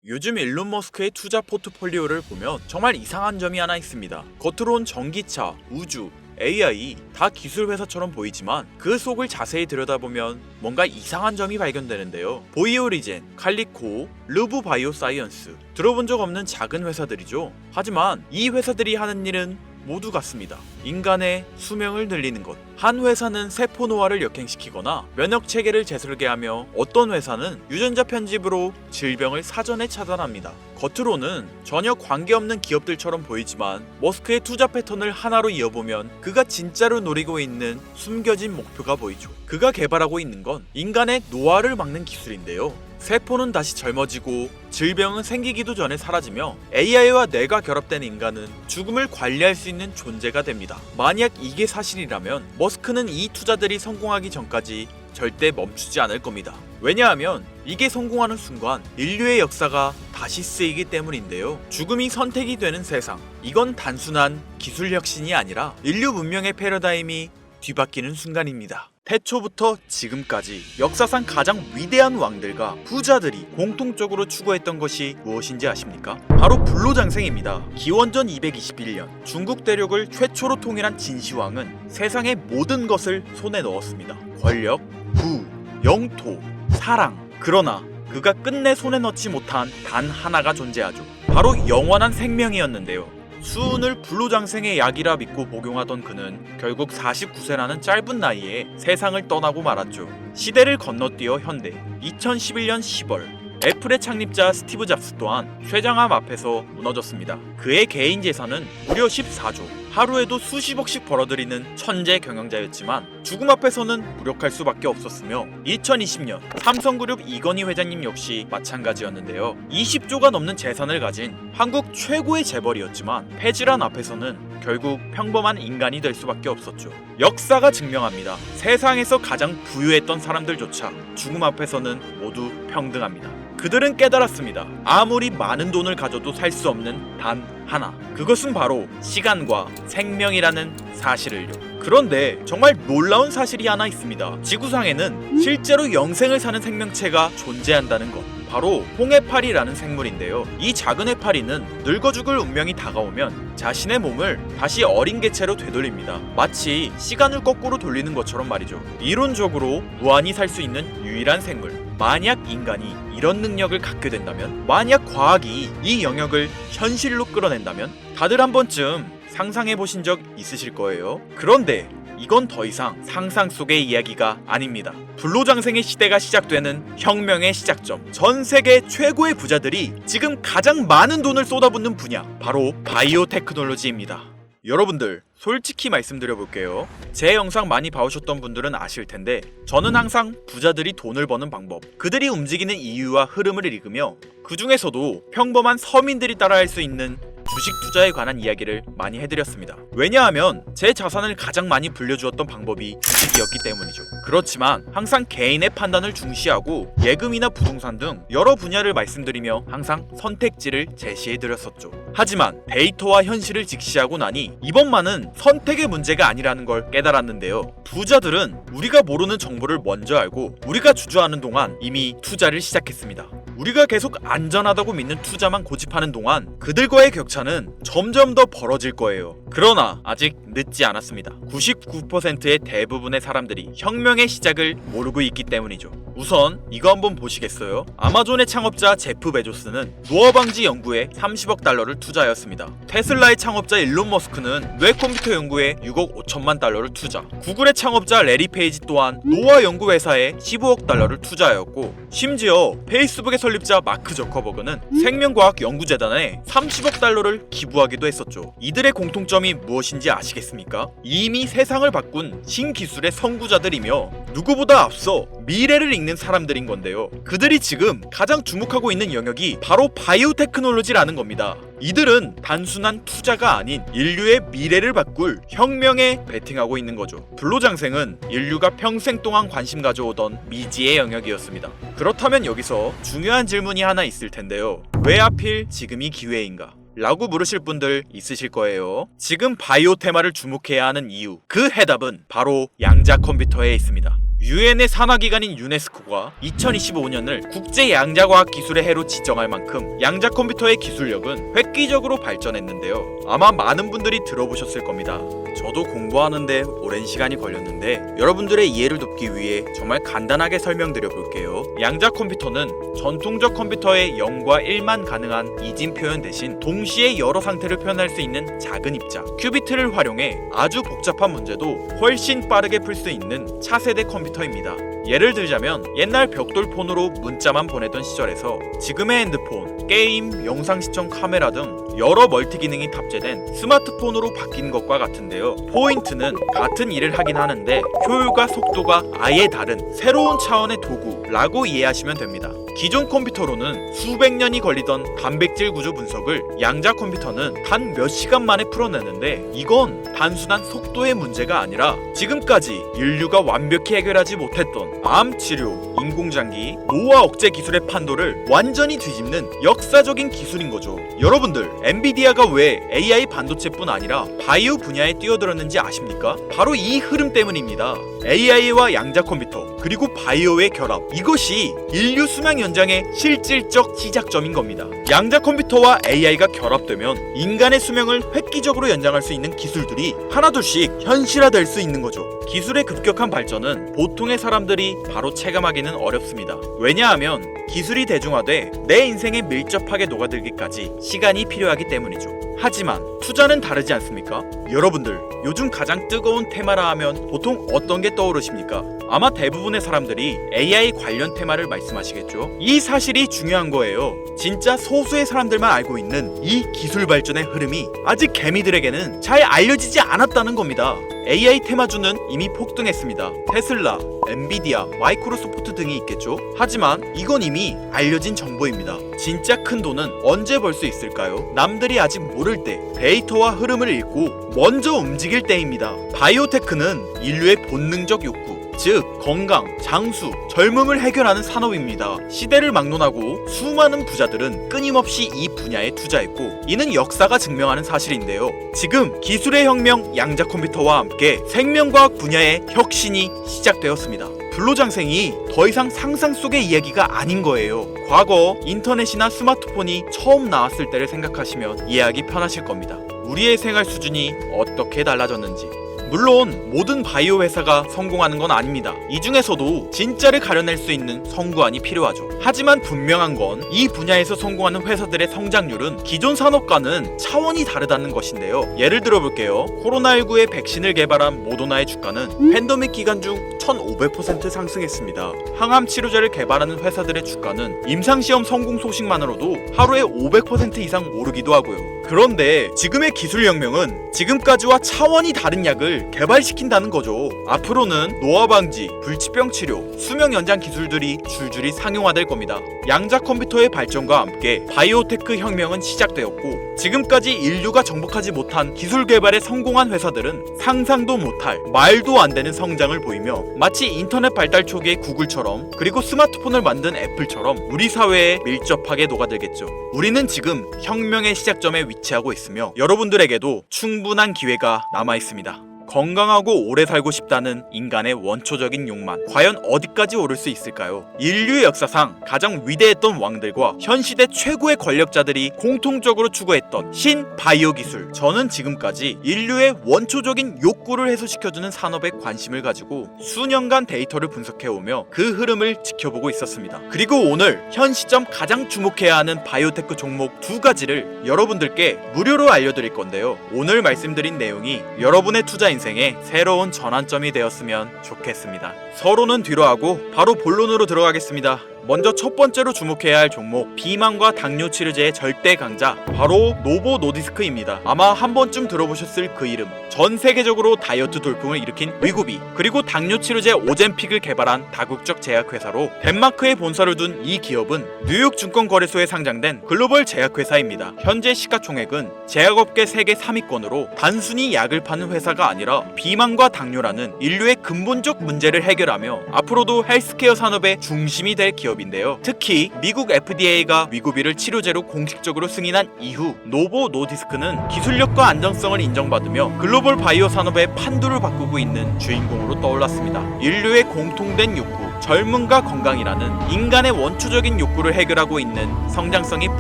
요즘 일론 머스크의 투자 포트폴리오를 보면 정말 이상한 점이 하나 있습니다. 겉으론 전기차, 우주, AI 다 기술 회사처럼 보이지만 그 속을 자세히 들여다보면 뭔가 이상한 점이 발견되는데요. 보이오리젠, 칼리코, 르브 바이오사이언스 들어본 적 없는 작은 회사들이죠. 하지만 이 회사들이 하는 일은 모두 같습니다. 인간의 수명을 늘리는 것. 한 회사는 세포 노화를 역행시키거나 면역 체계를 재설계하며 어떤 회사는 유전자 편집으로 질병을 사전에 차단합니다. 겉으로는 전혀 관계없는 기업들처럼 보이지만 머스크의 투자 패턴을 하나로 이어보면 그가 진짜로 노리고 있는 숨겨진 목표가 보이죠. 그가 개발하고 있는 건 인간의 노화를 막는 기술인데요. 세포는 다시 젊어지고 질병은 생기기도 전에 사라지며 AI와 뇌가 결합된 인간은 죽음을 관리할 수 있는 존재가 됩니다. 만약 이게 사실이라면 머스크는 이 투자들이 성공하기 전까지 절대 멈추지 않을 겁니다. 왜냐하면 이게 성공하는 순간 인류의 역사가 다시 쓰이기 때문인데요. 죽음이 선택이 되는 세상. 이건 단순한 기술 혁신이 아니라 인류 문명의 패러다임이 뒤바뀌는 순간입니다. 태초부터 지금까지 역사상 가장 위대한 왕들과 부자들이 공통적으로 추구했던 것이 무엇인지 아십니까? 바로 불로장생입니다. 기원전 221년 중국 대륙을 최초로 통일한 진시황은 세상의 모든 것을 손에 넣었습니다. 권력, 부, 영토, 사랑. 그러나 그가 끝내 손에 넣지 못한 단 하나가 존재하죠. 바로 영원한 생명이었는데요. 수운을 불로장생의 약이라 믿고 복용하던 그는 결국 49세라는 짧은 나이에 세상을 떠나고 말았죠. 시대를 건너뛰어 현대 2011년 10월 애플의 창립자 스티브 잡스 또한 쇠장암 앞에서 무너졌습니다. 그의 개인 재산은 무려 14조, 하루에도 수십억씩 벌어들이는 천재 경영자였지만 죽음 앞에서는 무력할 수밖에 없었으며 2020년 삼성그룹 이건희 회장님 역시 마찬가지였는데요. 20조가 넘는 재산을 가진 한국 최고의 재벌이었지만 폐질환 앞에서는 결국 평범한 인간이 될 수밖에 없었죠. 역사가 증명합니다. 세상에서 가장 부유했던 사람들조차 죽음 앞에서는 모두 평등합니다. 그들은 깨달았습니다. 아무리 많은 돈을 가져도 살 수 없는 단 하나. 그것은 바로 시간과 생명이라는 사실을요. 그런데 정말 놀라운 사실이 하나 있습니다. 지구상에는 실제로 영생을 사는 생명체가 존재한다는 것. 바로 홍해파리라는 생물인데요. 이 작은 해파리는 늙어 죽을 운명이 다가오면 자신의 몸을 다시 어린 개체로 되돌립니다. 마치 시간을 거꾸로 돌리는 것처럼 말이죠. 이론적으로 무한히 살 수 있는 유일한 생물. 만약 인간이 이런 능력을 갖게 된다면, 만약 과학이 이 영역을 현실로 끌어낸다면 다들 한 번쯤 상상해 보신 적 있으실 거예요. 그런데 이건 더 이상 상상 속의 이야기가 아닙니다. 불로장생의 시대가 시작되는 혁명의 시작점. 전 세계 최고의 부자들이 지금 가장 많은 돈을 쏟아붓는 분야, 바로 바이오 테크놀로지입니다. 여러분들 솔직히 말씀드려볼게요. 제 영상 많이 봐오셨던 분들은 아실 텐데 저는 항상 부자들이 돈을 버는 방법, 그들이 움직이는 이유와 흐름을 읽으며 그 중에서도 평범한 서민들이 따라할 수 있는 주식 투자에 관한 이야기를 많이 해드렸습니다. 왜냐하면 제 자산을 가장 많이 불려주었던 방법이 주식이었기 때문이죠. 그렇지만 항상 개인의 판단을 중시하고 예금이나 부동산 등 여러 분야를 말씀드리며 항상 선택지를 제시해드렸었죠. 하지만 데이터와 현실을 직시하고 나니 이번만은 선택의 문제가 아니라는 걸 깨달았는데요. 부자들은 우리가 모르는 정보를 먼저 알고 우리가 주저하는 동안 이미 투자를 시작했습니다. 우리가 계속 안전하다고 믿는 투자만 고집하는 동안 그들과의 격차는 점점 더 벌어질 거예요. 그러나 아직 늦지 않았습니다. 99%의 대부분의 사람들이 혁명의 시작을 모르고 있기 때문이죠. 우선 이거 한번 보시겠어요? 아마존의 창업자 제프 베조스는 노화 방지 연구에 30억 달러를 투자하였습니다. 테슬라의 창업자 일론 머스크는 뇌 컴퓨터 연구에 6억 5천만 달러를 투자. 구글의 창업자 레리 페이지 또한 노화 연구 회사에 15억 달러를 투자하였고, 심지어 페이스북의 설립자 마크 저커버그는 생명과학 연구재단에 30억 달러를 기부하기도 했었죠. 이들의 공통점이 무엇인지 아시겠습니까? 이미 세상을 바꾼 신기술의 선구자들이며 누구보다 앞서 미래를 읽는 사람들인 건데요. 그들이 지금 가장 주목하고 있는 영역이 바로 바이오 테크놀로지라는 겁니다. 이들은 단순한 투자가 아닌 인류의 미래를 바꿀 혁명에 베팅하고 있는 거죠. 불로장생은 인류가 평생 동안 관심 가져오던 미지의 영역이었습니다. 그렇다면 여기서 중요한 질문이 하나 있을 텐데요. 왜 하필 지금이 기회인가? 라고 물으실 분들 있으실 거예요. 지금 바이오 테마를 주목해야 하는 이유, 그 해답은 바로 양자 컴퓨터에 있습니다. 유엔의 산하기관인 유네스코가 2025년을 국제 양자과학 기술의 해로 지정할 만큼 양자 컴퓨터의 기술력은 획기적으로 발전했는데요. 아마 많은 분들이 들어보셨을 겁니다. 저도 공부하는데 오랜 시간이 걸렸는데 여러분들의 이해를 돕기 위해 정말 간단하게 설명드려 볼게요. 양자 컴퓨터는 전통적 컴퓨터의 0과 1만 가능한 이진 표현 대신 동시에 여러 상태를 표현할 수 있는 작은 입자 큐비트를 활용해 아주 복잡한 문제도 훨씬 빠르게 풀 수 있는 차세대 컴퓨터입니다. 예를 들자면 옛날 벽돌폰으로 문자만 보내던 시절에서 지금의 핸드폰, 게임, 영상 시청 카메라 등 여러 멀티 기능이 탑재된 스마트폰으로 바뀐 것과 같은데요. 포인트는 같은 일을 하긴 하는데 효율과 속도가 아예 다른 새로운 차원의 도구라고 이해하시면 됩니다. 기존 컴퓨터로는 수백 년이 걸리던 단백질 구조 분석을 양자 컴퓨터는 단 몇 시간 만에 풀어내는데 이건 단순한 속도의 문제가 아니라 지금까지 인류가 완벽히 해결하지 못했던 암 치료, 인공장기, 노화 억제 기술의 판도를 완전히 뒤집는 역사적인 기술인 거죠. 여러분들, 엔비디아가 왜 AI 반도체뿐 아니라 바이오 분야에 뛰어들었는지 아십니까? 바로 이 흐름 때문입니다. AI와 양자 컴퓨터 그리고 바이오의 결합, 이것이 인류 수명 연장의 실질적 시작점인 겁니다. 양자 컴퓨터와 AI가 결합되면 인간의 수명을 획기적으로 연장할 수 있는 기술들이 하나둘씩 현실화될 수 있는 거죠. 기술의 급격한 발전은 보통의 사람들이 바로 체감하기는 어렵습니다. 왜냐하면 기술이 대중화돼 내 인생에 밀접하게 녹아들기까지 시간이 필요하기 때문이죠. 하지만 투자는 다르지 않습니까? 여러분들, 요즘 가장 뜨거운 테마라 하면 보통 어떤 게 떠오르십니까? 아마 대부분의 사람들이 AI 관련 테마를 말씀하시겠죠? 이 사실이 중요한 거예요. 진짜 소수의 사람들만 알고 있는 이 기술 발전의 흐름이 아직 개미들에게는 잘 알려지지 않았다는 겁니다. AI 테마주는 이미 폭등했습니다. 테슬라, 엔비디아, 마이크로소프트 등이 있겠죠? 하지만 이건 이미 알려진 정보입니다. 진짜 큰 돈은 언제 벌 수 있을까요? 남들이 아직 모를 때 데이터와 흐름을 읽고 먼저 움직일 때입니다. 바이오테크는 인류의 본능적 욕구, 즉 건강, 장수, 젊음을 해결하는 산업입니다. 시대를 막론하고 수많은 부자들은 끊임없이 이 분야에 투자했고 이는 역사가 증명하는 사실인데요. 지금 기술의 혁명 양자 컴퓨터와 함께 생명과학 분야의 혁신이 시작되었습니다. 불로장생이 더 이상 상상 속의 이야기가 아닌 거예요. 과거 인터넷이나 스마트폰이 처음 나왔을 때를 생각하시면 이해하기 편하실 겁니다. 우리의 생활 수준이 어떻게 달라졌는지. 물론 모든 바이오 회사가 성공하는 건 아닙니다. 이 중에서도 진짜를 가려낼 수 있는 성구안이 필요하죠. 하지만 분명한 건 이 분야에서 성공하는 회사들의 성장률은 기존 산업과는 차원이 다르다는 것인데요. 예를 들어 볼게요. 코로나19의 백신을 개발한 모더나의 주가는 팬데믹 기간 중 1500% 상승했습니다. 항암 치료제를 개발하는 회사들의 주가는 임상시험 성공 소식만으로도 하루에 500% 이상 오르기도 하고요. 그런데 지금의 기술혁명은 지금까지와 차원이 다른 약을 개발시킨다는 거죠. 앞으로는 노화 방지, 불치병 치료, 수명 연장 기술들이 줄줄이 상용화될 겁니다. 양자 컴퓨터의 발전과 함께 바이오테크 혁명은 시작되었고 지금까지 인류가 정복하지 못한 기술 개발에 성공한 회사들은 상상도 못할 말도 안 되는 성장을 보이며 마치 인터넷 발달 초기의 구글처럼 그리고 스마트폰을 만든 애플처럼 우리 사회에 밀접하게 녹아들겠죠. 우리는 지금 혁명의 시작점에 위치하고 있으며 여러분들에게도 충분한 기회가 남아 있습니다. 건강하고 오래 살고 싶다는 인간의 원초적인 욕망, 과연 어디까지 오를 수 있을까요? 인류의 역사상 가장 위대했던 왕들과 현 시대 최고의 권력자들이 공통적으로 추구했던 신바이오 기술. 저는 지금까지 인류의 원초적인 욕구를 해소시켜주는 산업에 관심을 가지고 수년간 데이터를 분석해오며 그 흐름을 지켜보고 있었습니다. 그리고 오늘 현 시점 가장 주목해야 하는 바이오테크 종목 두 가지를 여러분들께 무료로 알려드릴 건데요. 오늘 말씀드린 내용이 여러분의 투자 인생의 새로운 전환점이 되었으면 좋겠습니다. 서로는 뒤로 하고 바로 본론으로 들어가겠습니다. 먼저 첫 번째로 주목해야 할 종목, 비만과 당뇨 치료제의 절대 강자, 바로 노보 노디스크입니다. 아마 한 번쯤 들어보셨을 그 이름. 전 세계적으로 다이어트 돌풍을 일으킨 위고비, 그리고 당뇨 치료제 오젬픽을 개발한 다국적 제약회사로 덴마크에 본사를 둔 이 기업은 뉴욕 증권거래소에 상장된 글로벌 제약회사입니다. 현재 시가총액은 제약업계 세계 3위권으로 단순히 약을 파는 회사가 아니라 비만과 당뇨라는 인류의 근본적 문제를 해결하며 앞으로도 헬스케어 산업의 중심이 될 기업입니다. 방법인데요. 특히 미국 FDA가 위고비를 치료제로 공식적으로 승인한 이후 노보 노디스크는 기술력과 안정성을 인정받으며 글로벌 바이오 산업의 판도를 바꾸고 있는 주인공으로 떠올랐습니다. 인류의 공통된 욕구, 젊음과 건강이라는 인간의 원초적인 욕구를 해결하고 있는 성장성이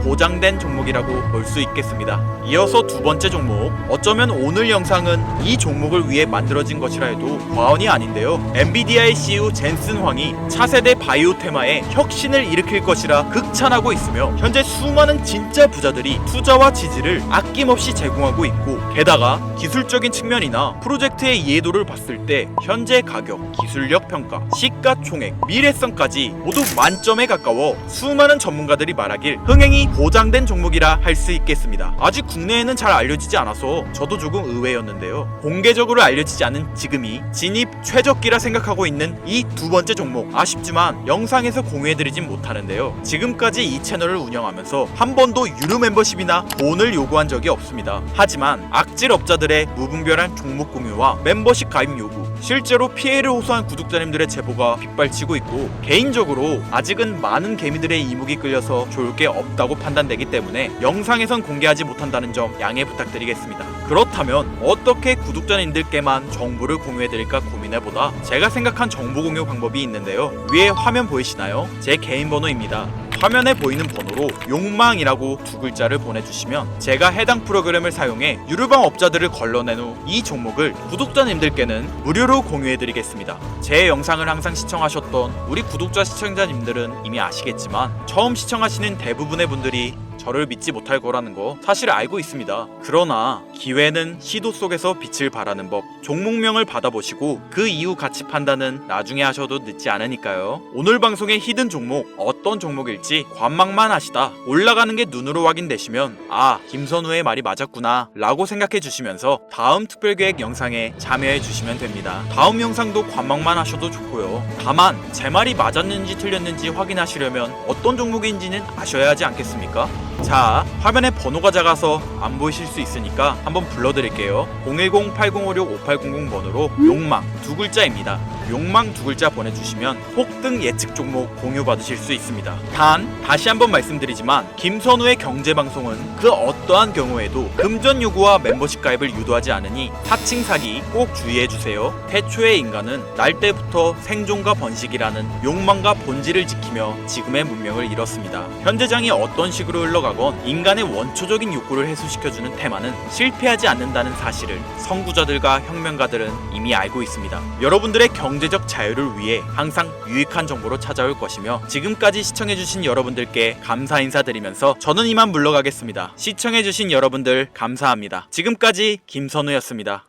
보장된 종목이라고 볼 수 있겠습니다. 이어서 두 번째 종목, 어쩌면 오늘 영상은 이 종목을 위해 만들어진 것이라 해도 과언이 아닌데요. 엔비디아의 CEO 젠슨 황이 차세대 바이오 테마에 혁신을 일으킬 것이라 극찬하고 있으며 현재 수많은 진짜 부자들이 투자와 지지를 아낌없이 제공하고 있고, 게다가 기술적인 측면이나 프로젝트의 이해도를 봤을 때 현재 가격, 기술력 평가, 시가총액, 미래성까지 모두 만점에 가까워 수많은 전문가들이 말하길 흥행이 보장된 종목이라 할 수 있겠습니다. 아직 국내에는 잘 알려지지 않아서 저도 조금 의외였는데요. 공개적으로 알려지지 않은 지금이 진입 최적기라 생각하고 있는 이 두 번째 종목, 아쉽지만 영상에서 공유해드리진 못하는데요. 지금까지 이 채널을 운영하면서 한 번도 유료 멤버십이나 돈을 요구한 적이 없습니다. 하지만 악질업자들의 무분별한 종목 공유와 멤버십 가입 요구, 실제로 피해를 호소한 구독자님들의 제보가 빗발치고 있고, 개인적으로 아직은 많은 개미들의 이목이 끌려서 좋을 게 없다고 판단되기 때문에 영상에선 공개하지 못한다는 점 양해 부탁드리겠습니다. 그렇다면 어떻게 구독자님들께만 정보를 공유해드릴까 고민해보다 제가 생각한 정보 공유 방법이 있는데요. 위에 화면 보이시나요? 제 개인 번호입니다. 화면에 보이는 번호로 욕망이라고 두 글자를 보내주시면 제가 해당 프로그램을 사용해 유료방 업자들을 걸러낸 후 이 종목을 구독자님들께는 무료로 공유해드리겠습니다. 제 영상을 항상 시청하셨던 우리 구독자 시청자님들은 이미 아시겠지만 처음 시청하시는 대부분의 분들이 저를 믿지 못할 거라는 거 사실 알고 있습니다. 그러나 기회는 시도 속에서 빛을 발하는 법, 종목명을 받아보시고 그 이후 가치 판단은 나중에 하셔도 늦지 않으니까요. 오늘 방송의 히든 종목, 어떤 종목일지 관망만 하시다 올라가는 게 눈으로 확인되시면 아, 김선우의 말이 맞았구나 라고 생각해 주시면서 다음 특별계획 영상에 참여해 주시면 됩니다. 다음 영상도 관망만 하셔도 좋고요. 다만 제 말이 맞았는지 틀렸는지 확인하시려면 어떤 종목인지는 아셔야 하지 않겠습니까? 자, 화면에 번호가 작아서 안 보이실 수 있으니까 한번 불러드릴게요. 010-8056-5800 번호로 욕망 두 글자입니다. 욕망 두 글자 보내주시면 폭등 예측 종목 공유 받으실 수 있습니다. 단 다시 한번 말씀드리지만 김선우의 경제방송은 그 어떠한 경우에도 금전 요구와 멤버십 가입을 유도하지 않으니 사칭 사기 꼭 주의해주세요. 태초의 인간은 날 때부터 생존과 번식이라는 욕망과 본질을 지키며 지금의 문명을 이뤘습니다. 현재장이 어떤 식으로 흘러가건 인간의 원초적인 욕구를 해소시켜주는 테마는 실패하지 않는다는 사실을 선구자들과 혁명가들은 이미 알고 있습니다. 여러분들의 경제적 자유를 위해 항상 유익한 정보로 찾아올 것이며, 지금까지 시청해주신 여러분들께 감사 인사드리면서 저는 이만 물러가겠습니다. 시청해주신 여러분들 감사합니다. 지금까지 김선우였습니다.